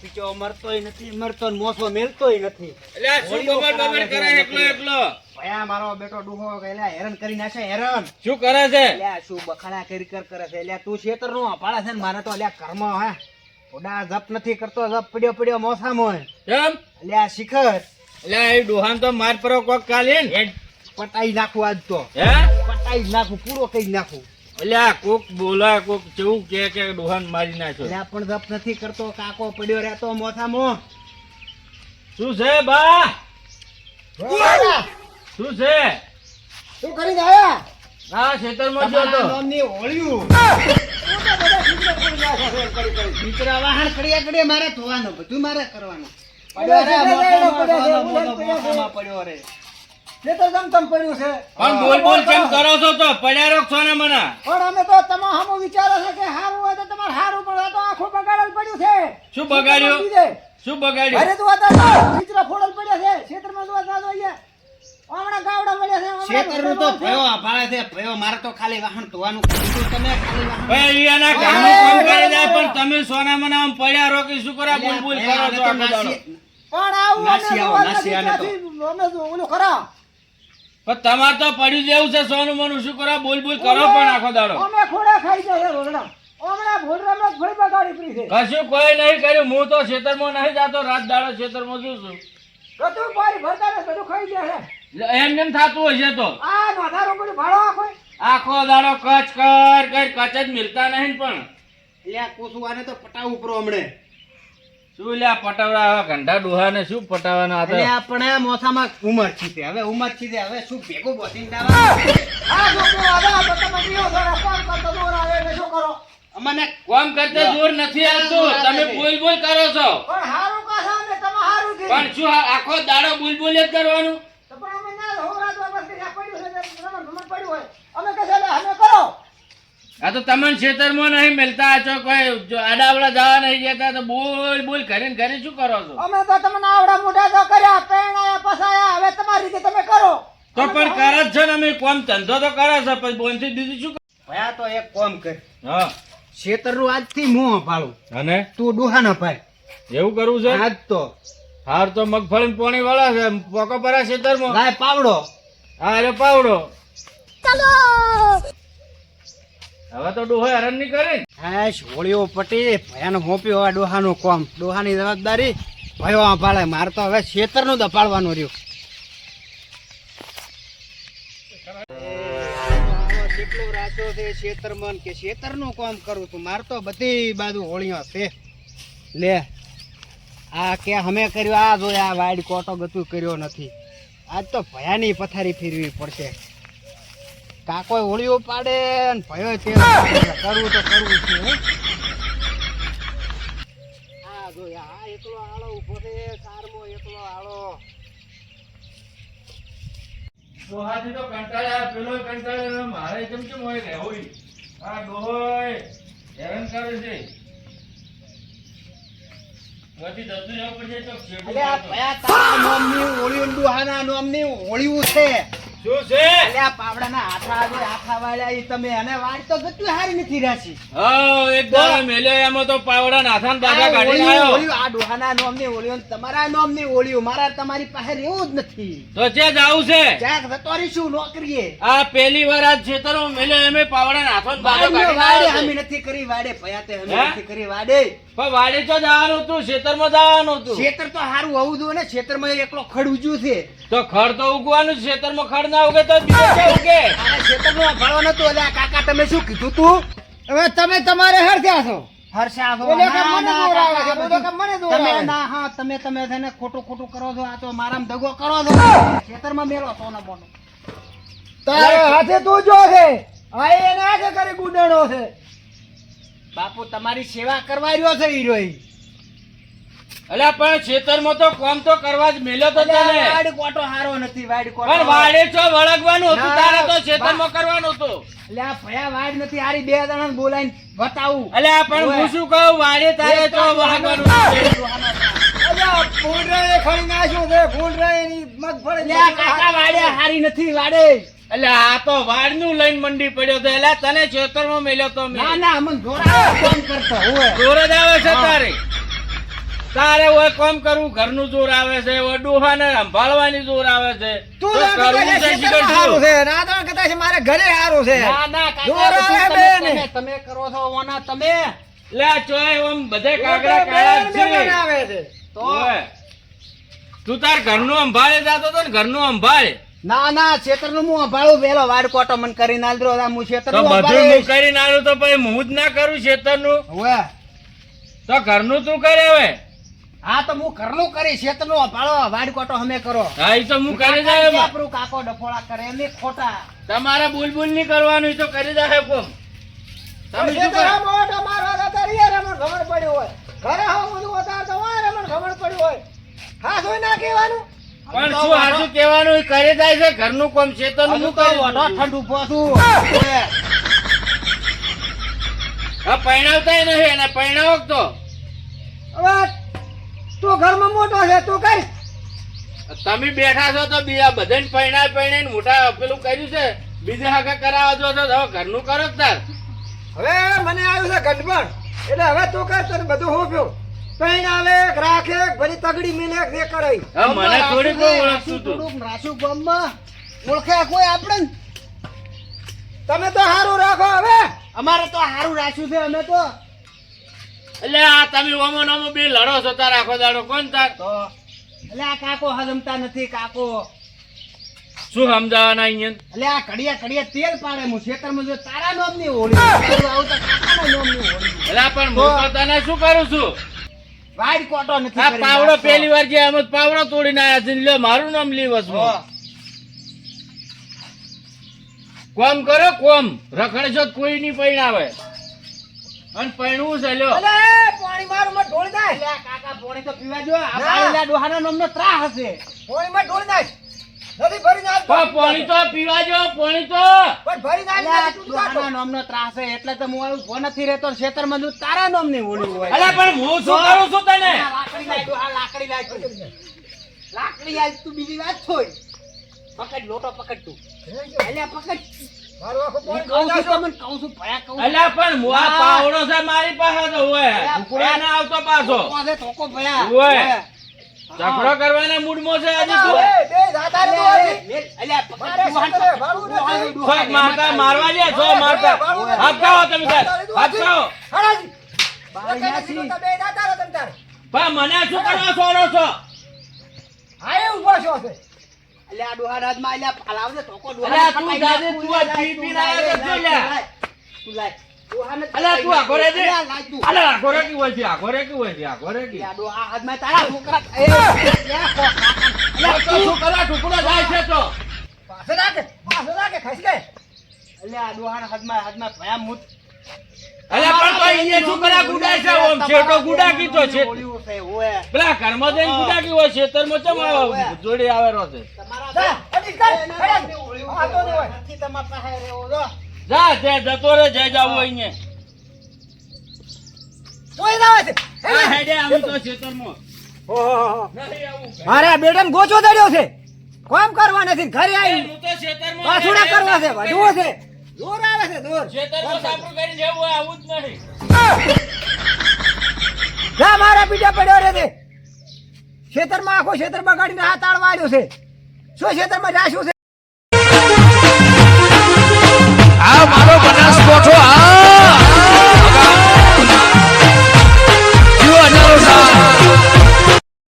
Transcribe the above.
પીચો મરતોય નથી, મરતો ને મોસો મેલતોય નથી. એટલે આ શું બબડ કરે એકલો ભયા મારો બેટો ડૂહો એલા હેરાન કરી નાખે હેરાન. શું કરે છે? એલા શું બખાડા કરી કરે છે. એલા તું શેતર નો અપાળા છે ને મારે તો એલા કર્મ હે ઓડા જપ નથી કરતો, જપ પડ્યો મોસામાં. કેમ? એલા શિખર એટલે એ ડોહાન તો માર પર કોક કાલીન હેડ પટાઈ નાખું આજ તો, હે પટાઈ નાખું, પૂરો કરી નાખું. એટલે આ કોક બોલા કોક કેવું કે ડોહાન મારી નાખ્યો. એલા પણ જપ નથી કરતો, કાકો પડ્યો રહેતો મોસામાં. શું છે બા? શું છે? શું કરી આયા? આ ખેતરમાં જો તો નામની હોળિયું દીકરા વાહન કરીએ મારે ધોવાનું, બધું મારે કરવાનું. પડ્યો રે મોસામાં પડ્યો રે. પણ બોલ કેમ કરો છો? તો પડ્યા રહો છો ને મને. પણ અમે તો તમામ વિચારો છે કે હારું હોય તો તમારે હારું, પણ આ તો આખું બગાડેલ પડ્યું છે. શું બગાડ્યું? શું બગાડ્યું? અરે તું આ ચિત્ર ફોડલ પડ્યા છે ક્ષેત્રમાં જોવા જાજો અહીંયા. હમણાં ગાવડા મળ્યા છે. શેતરનું તો ભયો ભાળે છે, ભયો મારે તો ખાલી વાહન ધોવાનું કીધું, તમે ખાલી વાહન. ભાઈ એના કામનું કામ કરી જાય, પણ તમે સોના મને આમ પડ્યા રહો કે શું કરો? બોલ કરો છો આખો દાડો. પણ આવું નાસી આવો, નાસી આને તો. અમે ઓલું ખરા પણ તમારે તો પડ્યું જેવું છે સોનું મનું, શું કરો? બોલ કરો પણ આખો દાડો. અમે ખોડા ખાઈ જાય રોડડા. હમણાં ભોડરામાં ફરી બગાડી પડી છે. કશું કોઈ નહીં કર્યું, હું તો ખેતરમાં નહીં જાતો, રાત દાડો ખેતરમાં છું. બધું પાણી ભરતા ને બધું ખાઈ જાય છે. એમ થતું હશે તો આ નોધારો બધું ભાડો આખો દાડો કચ કચ જ મિલતા નહીં. પણ લ્યા કોસુ આને તો પટાવું ઉપરો હમણે. શું લ્યા પટાવડા ઘંટા ડોહા ને શું પટાવાના હતા? એટલે આપણે મોસામાં ઉમર છે, હવે ઉમર છે, હવે શું ભેગું બોધીને દાવા. આ લોકો આવા બતા મટીઓ સારા કામ કરતો દોર આવે ને શું કરો? અમને કોમ કરતે જોર નથી આવતું, તમે બોલ કરો છો. પણ હારું કાસા ને તમે હારું છે. પણ શું આખો દાડો બોલ જ કરવાનું? તો પણ અમે ના હોરા તો બસ કે પડ્યું છે રમણ પડ્યું હોય. અમે કહે છે અમે કરો. આ તો તમને ખેતરમાં નહીં મિલતા છો, કોઈ આડાવડા જવા નહીં જતા, તો બોલ કરીને ઘરે શું કરો છો? અમે તો તમને આવડા મોઢા તો કર્યા, પેણાયા, પસાયા, હવે તમારી રીતે તમે કરો. તો પણ કરે જ છે ને, અમે કોમ ધંધો તો કરે છે, પછી બોનથી દીધું શું? ભયા તો એક કોમ કર, હા શેતરનું આજથી મોં પાડું, અને તું ડોહા ના પાય એવું કરવું છે? આજ તો હાર તો મગફળી પોણી વાળા છે, પોકો પરા ખેતરમાં. ગાય પાવડો. હા અરે પાવડો. હવે તો ડોહો હેરાન નહીં કરે. હા હોળીઓ પટી ભયાનો હોપ્યો હવે ડોહાનું કોમ, ડોહાની જવાબદારી ભયો પાડે. મારે તો હવે શેતરનું દપાડવાનું રહ્યું. કેટલો રાચો છે શેતરમાં કે શેતરનું કામ કરું છું. મારે તો બધી બાજુ હોળીઓ છે. લે આ કે અમે કર્યું, આ જોયા વાડ કોટો ગતું કર્યો નથી. આજ તો ભયાની પથારી ફેરવી પડશે. કાકો હોળીઓ પાડે ને ભયો તે કરવું તો કરવું છે. આ જોયા આ એકલો આળો ઉભો છે, કારમો એકલો આળો. ડોહાથી તો કંટાળ્યા, પેલો કંટાળ્યો, મારે કેમ હોય રહેવું? આ ડોહો હેરાન કરે છે. વધી જતું જવું પડશે તો છેટું અલે આ જતો. ભયા તારા નામની હોળીઓ ડોહાના નામની હોળીઓ છે. શું છે? અલે આ પાવડાના હાથા આજે હાથા વાળ્યા ઈ તમે, અને વાડ તો ગતું હારી નથી રાશી. હા એક દાડો મેલ્યો, એમાં તો પાવડા નાથાન દાદા આ કાઢી હોળીઓ, આવ્યો. હોળીઓ, આ ડોહાના નામની હોળીઓ ને તમારા નામની હોળીઓ, મારા તમારી પાસે રહેવું જ નથી. તો છે જાવું છે. ક્યાંક જતો રહીશું નોકરીએ. આ પહેલી વાર આ ખેતરમાં મેલ્યો, એમે પાવડા નાથાન દાદા વાડે કાઢી વાડે આવ્યો અમે છે. નથી કરી વાડે ભયા તે અમે હે? નથી કરી વાડે. પણ વાડી તો જવાનું હતું, ખેતરમાં જવાનું હતું. ખેતર તો હારું હોવું જોઈએ ને, ખેતરમાં એકલો ખડ ઉજ્યું છે. તો ખડ તો ઉગવાનું જ, ખેતરમાં ખડ ના ઉગે તો બીજો ક્યાં ઉગે? આને ખેતરનો ભાળો નતો. એટલે આ કાકા તમે શું કીધું તું? હવે તમે તમારે હરખ્યા છો. હર્ષા છો. બોલે કે ના, મને ના, દોરાવે કાકા, છે, બોલે કે મને દોરાવે તમે છે. ના, હા, તમે છે ને ખોટું કરો છો. આ તો મારામાં દગો કરો છો. ખેતરમાં મેલો સોનો બોનો. તારે હાથે તું જો છે. આ એને હાથે કરી ગુડાણો છે. બાપુ તમારી સેવા કરવા રહ્યો છે હીરો ઈ. અલ્યા પણ ખેતરમાં તો કામ તો કરવા જ મેલ્યો તો તને. વાડ કોટો હારો નથી, વાડ કોટો. પણ વાડે છો વળગવાનું હતું, ના, તારે તો ખેતરમાં કરવાનું હતું. એટલે આ ભયા વાડ નથી હારી, બે જણા બોલાઈને બતાવું. અલ્યા પણ હું શું કહું, વાડે તારે તો વળગવાનું હતું. અલ્યા ફૂંડરાએ ખાઈ નાખ્યું છે. ફૂંડરાએની મગફળી એટલે આ કાકા વાડે હારી નથી, વાડે. અલ્યા આ તો વાડનું લઈને મંડી પડ્યો તો. અલ્યા તને ખેતરમાં મેલ્યો તો મેં. ના ના અમને જોરા કોમ કરતો હોય. જોર જ આવે છે તારે. તારે ઓય કામ કરવું ઘરનું જોર આવે છે ઓય ડોહાને સંભાળવાની જોર આવે છે તું તો ના કહેતા કરવું છે છે ખેતરમાં શીખર હારું શું? છે, નાદાણ કહેતા છે મારે ઘરે હારું છે. ના ના જોર આવે કાકા બે તમે ને. તમે કરો છો ઓના તમે લે આ ચોય ઓમ બધે કાગડા કાળા જ બે છે આવે છે. તો ઓય. તું તાર ઘરનું સંભાળે જાતો તો ને ઘરનું સંભાળે ના ના ક્ષેત્રનું હું સંભાળું પેલો વાડ કોટો મને કરીને આલ દો હું તો ક્ષેત્રનું બધું હું સંભાળીશ. કરીને આવ્યું તો પછી હું જ ના કરું ખેતરનું હોવે. તો ઘરનું તું કરે હવે હા તો હું ઘરનું કરીશ ક્ષેત્રનું સંભાળો વાડ કોટો અમે કરો હા ઈ તો હું કરી જાય એમાં. આપણું કાકો ડફોળા કરે એમ ખોટા તમારે બુલબુલ નહીં કરવાનું ઈ તો કરી જાય કોમ તમે શું કરો? ખેતરમાં મોટો મારો હતો ત્યારે યાર અમને ખબર પડી હોય. ઘરે હો બધું ઉતારતો હોય ને અમને ખબર પડી હોય. હા શું ના કહેવાનું? પણ શું હાચું કહેવાનું ઈ કરી જાય છે ઘરનું કોમ ખેતરનું હજુ હું તો કરી વઢો દઉં છું. ઠંડ ઉભો છું હોવે. હા પૈણાવતાય નહીં અને પૈણાવો તો હવે તું ઘરમાં મોટો છે તું કઈ તમે બેઠા છો તો બીજા બધાને પૈણાઈને મોટા પેલું કર્યું છે બીજા હાકે કરાવવા જો તો હવે ઘરનું કરો જ તાર હવે મને આવ્યું છે ગંડપણ એટલે હવે તું કર તને બધું હોપ્યું પેણ આવે રાખે ભરી તગડી મિલે જે કરાઈ હવે મને થોડી કોઈ ઓળખતું રાસુ તું થોડુંક રાસુ ગામમાં ઓળખે કોઈ આપણે ને? તમે તો સારું રાખો હવે અમારે તો હારું રાખ્યું છે અમે તો એટલે આ તમે ઓમો નોમો બી લડો છો તાર આખો દાડો કોણ તાર તો એટલે આ કાકો હજમતા નથી કાકો શું સમજાવવાના અહીંયા એટલે આ કડિયા તેલ પાડે હું ખેતરમાં જો તારા નામની હોળી આવું તો કાકાના નામની હોળી એટલે પણ હું તો તને શું કરું છું વાડ કોટો નથી આ કરી પાવડો નાખતો. પહેલી વાર જે એમ જ પાવડો તોડીને આયા છે ને લ્યો મારું નામ લી વસમાં કોમ કરો કોમ રખડશો તો કોઈ નહીં પૈણાવે અને પૈણવું છે લ્યો અલે પાણી મારું માં ઢોળી નાખ એટલે આ કાકા પોણી તો પીવા જો આ ના. બાળીના ડોહાના નામનો ત્રાસ હશે પાણી માં ઢોળી નાખ નથી ભરી નાખ પણ પાણી તો પીવા જો પાણી તો પણ ભરી નાખ એટલે આ નથી તું ડોહાના કાઢો. નામનો ત્રાસ છે એટલે તો હું આવું ઉભો નથી રહેતો ખેતરમાં જો તારા નામની હોળી હોય અલ્યા પણ હું શું કરું છું તને આ લાકડી લાય ડોહા, લાકડી લાય તું. લાકડી લાય તું બીજી વાત થોય પકડ લોટો પકડ તું અલ્યા પકડ મારું આખું હું પાણી કહું ઢોળી છું નાખો. તમને કહું છું ભયા કહું અલ્યા પણ હું આ ના. પાવડો છે મારી પાસે તો હોય ઢુકડા ના આવતો પાછો છે ધોકો ભયા ઓય. ઝઘડો કરવાના મૂડમાં છે આજે તું અલે, બે દાદા રે તું હતી. અલ્યા પકડ મારે ડોહાને ખેતરે પકડ. ભાડું ડોહાને નથી. ડોહાને છોક મારતા મારવા લે છો મારતા હાથ ખાઓ તમે તાર હાથ ખાઓ હરાજી. બાળી તમે નાખી. કીધું તો બે દાદા રો તમ તાર. પણ મને શું કરવા છોડો છો હા એ ઊભો છો છે. અલ્યા ડોહાના હાથમાં અલ્યા ફાલાવજે ધોકો અલ્યા ડોહાને તું પકડી દાદે નાખ. તું આ પી પી ના આવ્યો છો લ્યા. તું લાય. ડોહાને અલ્યા તું આઘો રે છે અલ્યા લાય તું. અલ્યા આઘો રે કી હોય છે આઘો રે કી હોય છે આઘો રે કી અલ્યા ડોહા હાથમાં તારા છોકરા અલ્યા તો શું કરવા ટુકડો જાય છે તો પાસે રાખે ખસી ગયે. અલ્યા ડોહાના હાથમાં ભયા મૂત. અલ્યા પણ તો અહીંયા શું કરવા ગુડાય છે ઓમ છેટો ગુડા કીધો છે હોળીઓ છે, ઓય. પેલા ઘરમાં જઈને ગુડા કી હોય ખેતરમાં ચમ જોડે આવેલો છે તમારા જા, અડી કર, હરાજી. હોળીઓ આ તો નહીં હોય. નથી તમારા પાસે રહેવો જો. જા તે જતો રે જઈ જાવું અહીંયા જોઈ ના આવે છે. આ હેડે આવી તો ખેતરમાં ઓહો. નહીં આવું મારે આ બેટાને ગોચો દડ્યો છે કામ કરવા નથી ઘરે આવી હું તો ખેતરમાં પાછુડા કરવા છે વધવું છે દૂર આવે છે દૂર ખેતરમાં સાપડું કરીને જવું હોય, આવું જ નહીં જા મારા પીઠે પડ્યો રે તે ખેતરમાં આખો ખેતર બગાડીને હાથ આડવા આવ્યો છે શું ખેતરમાં જાશું છે